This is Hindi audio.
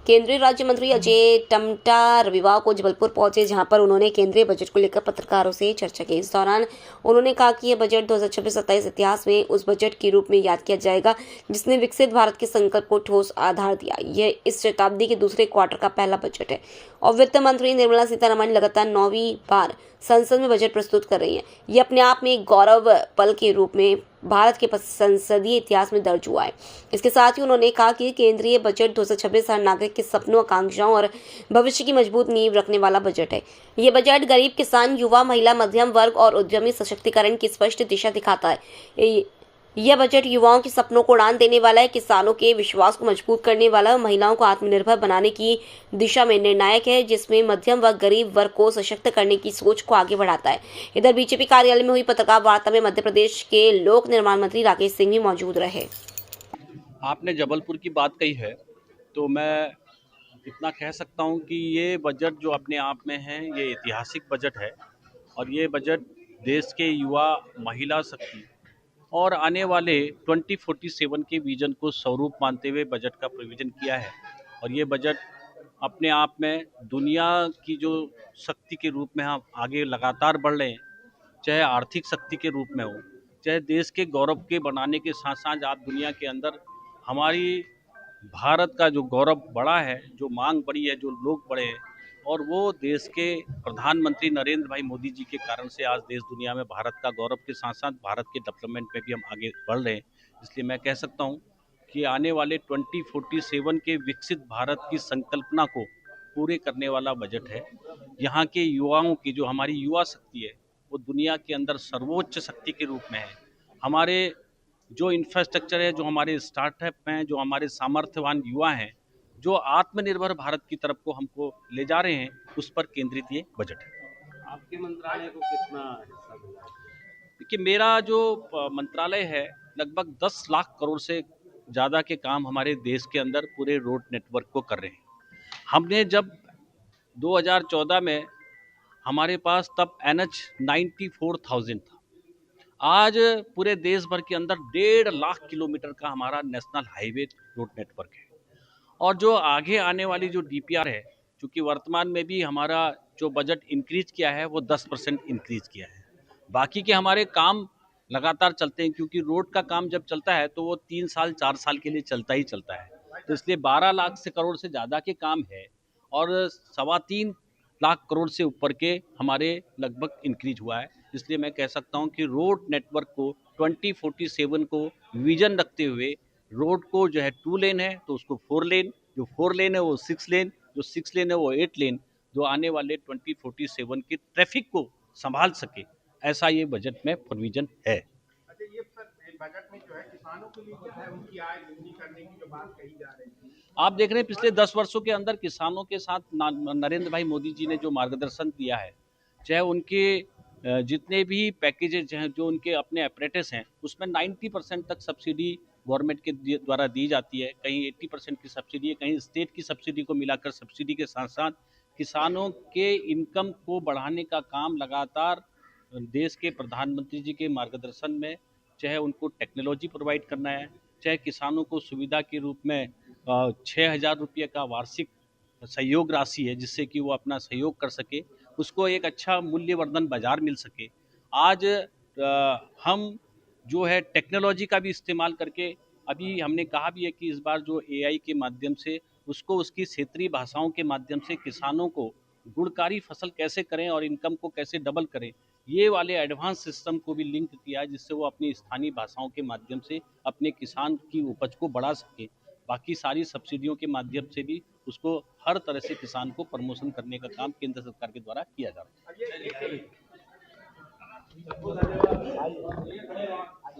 केंद्रीय राज्य मंत्री अजय टम्टा रविवार को जबलपुर पहुंचे, जहां पर उन्होंने केंद्रीय बजट को लेकर पत्रकारों से चर्चा की। इस दौरान उन्होंने कहा कि यह बजट 2026-27 इतिहास में उस बजट के रूप में याद किया जाएगा जिसने विकसित भारत के संकल्प को ठोस आधार दिया। यह इस शताब्दी के दूसरे क्वार्टर का पहला बजट है और वित्त मंत्री निर्मला सीतारमण लगातार 9वीं बार संसद में बजट प्रस्तुत कर रही हैं। ये अपने आप में एक गौरव पल के रूप में भारत के संसदीय इतिहास में दर्ज हुआ है। इसके साथ ही उन्होंने कहा कि केंद्रीय बजट 2026 हर नागरिक के सपनों, आकांक्षाओं और भविष्य की मजबूत नींव रखने वाला बजट है। ये बजट गरीब, किसान, युवा, महिला, मध्यम वर्ग और उद्यमी सशक्तिकरण की स्पष्ट दिशा दिखाता है। यह बजट युवाओं के सपनों को उड़ान देने वाला है, किसानों के विश्वास को मजबूत करने वाला है, महिलाओं को आत्मनिर्भर बनाने की दिशा में निर्णायक है, जिसमें मध्यम व गरीब वर्ग को सशक्त करने की सोच को आगे बढ़ाता है। इधर बीजेपी कार्यालय में हुई पत्रकार वार्ता में मध्य प्रदेश के लोक निर्माण मंत्री राकेश सिंह भी मौजूद रहे। आपने जबलपुर की बात कही है तो मैं इतना कह सकता हूं कि ये बजट जो अपने आप में है ये ऐतिहासिक बजट है और ये बजट देश के युवा, महिला शक्ति और आने वाले 2047 के विजन को स्वरूप मानते हुए बजट का प्रोविजन किया है। और ये बजट अपने आप में दुनिया की जो शक्ति के रूप में हम आगे लगातार बढ़ रहे हैं, चाहे आर्थिक शक्ति के रूप में हो, चाहे देश के गौरव के बनाने के साथ साथ आप दुनिया के अंदर हमारी भारत का जो गौरव बढ़ा है, जो मांग बढ़ी है, जो लोग बढ़े हैं और वो देश के प्रधानमंत्री नरेंद्र भाई मोदी जी के कारण से आज देश दुनिया में भारत का गौरव के साथ साथ भारत के डेवलपमेंट में भी हम आगे बढ़ रहे हैं। इसलिए मैं कह सकता हूँ कि आने वाले 2047 के विकसित भारत की संकल्पना को पूरे करने वाला बजट है। यहाँ के युवाओं की जो हमारी युवा शक्ति है वो दुनिया के अंदर सर्वोच्च शक्ति के रूप में है। हमारे जो इंफ्रास्ट्रक्चर है, जो हमारे स्टार्टअप हैं, जो हमारे सामर्थ्यवान युवा हैं, जो आत्मनिर्भर भारत की तरफ को हमको ले जा रहे हैं, उस पर केंद्रित ये बजट है। आपके मंत्रालय को कितना हिस्सा मिला है? देखिए, मेरा जो मंत्रालय है लगभग 10 लाख करोड़ से ज़्यादा के काम हमारे देश के अंदर पूरे रोड नेटवर्क को कर रहे हैं। हमने जब 2014 में हमारे पास तब NH 94,000 था। आज पूरे देश भर के अंदर 1.5 लाख किलोमीटर का हमारा नेशनल हाईवे रोड नेटवर्क है। और जो आगे आने वाली जो DPR है, चूँकि वर्तमान में भी हमारा जो बजट इंक्रीज किया है वो 10% इंक्रीज किया है। बाकी के हमारे काम लगातार चलते हैं, क्योंकि रोड का काम जब चलता है तो वो 3 साल 4 साल के लिए चलता ही चलता है। तो इसलिए 12 लाख से करोड़ से ज़्यादा के काम है और 3.25 लाख करोड़ से ऊपर के हमारे लगभग इंक्रीज हुआ है। इसलिए मैं कह सकता हूँ कि रोड नेटवर्क को 2047 को विजन रखते हुए रोड को जो है 2 लेन है तो उसको 4 लेन, जो 4 लेन है वो 6 लेन, जो 6 लेन है वो 8 लेन, जो आने वाले 2047 की ट्रैफिक को संभाल सके, ऐसा ये बजट में प्रोविजन है। अच्छा, ये सर बजट में जो है किसानों के लिए जो है उनकी आय दुगनी करने की जो बात कही जा रही थी, आप देख रहे हैं पिछले 10 वर्षों के अंदर किसानों के साथ नरेंद्र भाई मोदी जी ने जो मार्गदर्शन दिया है, चाहे उनके जितने भी पैकेजेज हैं, जो उनके अपने अपरेटस हैं, उसमें 90% तक सब्सिडी गवर्नमेंट के द्वारा दी जाती है। कहीं 80% की सब्सिडी है, कहीं स्टेट की सब्सिडी को मिलाकर सब्सिडी के साथ साथ किसानों के इनकम को बढ़ाने का काम लगातार देश के प्रधानमंत्री जी के मार्गदर्शन में, चाहे उनको टेक्नोलॉजी प्रोवाइड करना है, चाहे किसानों को सुविधा के रूप में 6,000 रुपये का वार्षिक सहयोग राशि है जिससे कि वो अपना सहयोग कर सके, उसको एक अच्छा मूल्यवर्धन बाजार मिल सके। आज हम जो है टेक्नोलॉजी का भी इस्तेमाल करके, अभी हमने कहा भी है कि इस बार जो AI के माध्यम से उसको उसकी क्षेत्रीय भाषाओं के माध्यम से किसानों को गुणकारी फसल कैसे करें और इनकम को कैसे डबल करें, ये वाले एडवांस सिस्टम को भी लिंक किया है जिससे वो अपनी स्थानीय भाषाओं के माध्यम से अपने किसान की उपज को बढ़ा सके। बाकी सारी सब्सिडियों के माध्यम से भी उसको हर तरह से किसान को प्रमोशन करने का काम केंद्र सरकार के द्वारा किया जा रहा है।